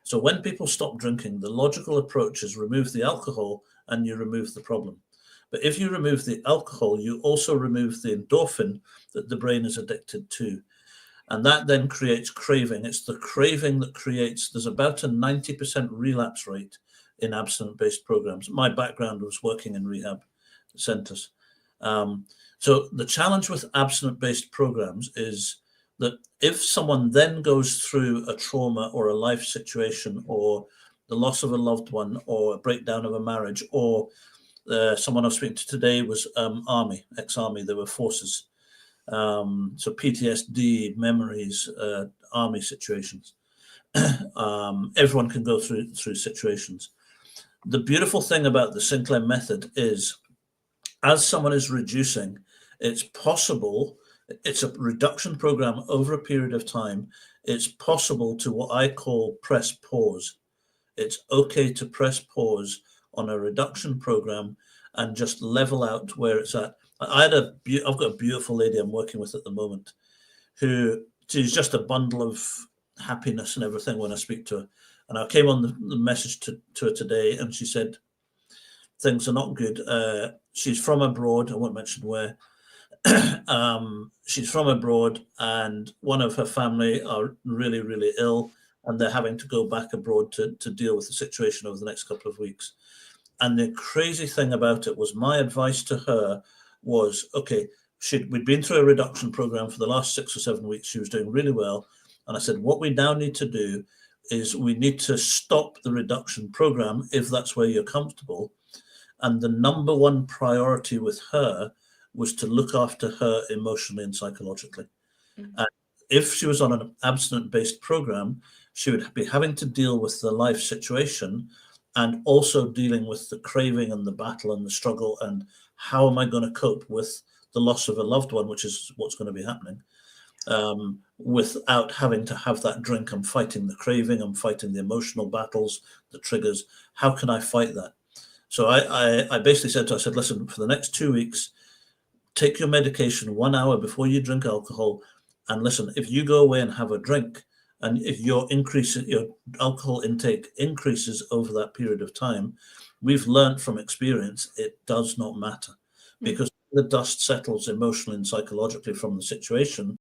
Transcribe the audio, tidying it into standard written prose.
So when people stop drinking, the logical approach is remove the alcohol and you remove the problem. But if you remove the alcohol, you also remove the endorphin that the brain is addicted to. And that then creates craving. It's the craving that creates, there's about a 90% relapse rate in abstinence-based programs. My background was working in rehab centers. So the challenge with abstinence-based programs is that if someone then goes through a trauma or a life situation or the loss of a loved one or a breakdown of a marriage, or someone I was speaking to today was Army, ex-Army, they were forces. So PTSD, memories, Army situations. Everyone can go through situations. The beautiful thing about the Sinclair method is, as someone is reducing, it's possible, it's a reduction program over a period of time. It's possible to what I call press pause. It's okay to press pause on a reduction program and just level out where it's at. I've got a beautiful lady I'm working with at the moment who, she's just a bundle of happiness and everything when I speak to her. And I came on the message to her today, and she said, things are not good. She's from abroad. I won't mention where. She's from abroad, and one of her family are really, really ill, and they're having to go back abroad to deal with the situation over the next couple of weeks. And the crazy thing about it was, my advice to her was, okay, we'd been through a reduction program for the last 6 or 7 weeks. She was doing really well. And I said, what we now need to do is we need to stop the reduction program if that's where you're comfortable. And the number one priority with her was to look after her emotionally and psychologically. And if she was on an abstinence-based program, she would be having to deal with the life situation and also dealing with the craving and the battle and the struggle and how am I going to cope with the loss of a loved one, which is what's going to be happening, without having to have that drink. I'm fighting the craving, I'm fighting the emotional battles, the triggers. How can I fight that? So I basically said to her, I said, listen, for the next 2 weeks, take your medication 1 hour before you drink alcohol. And listen, if you go away and have a drink, and if your alcohol intake increases over that period of time, we've learned from experience, it does not matter, because the dust settles emotionally and psychologically from the situation,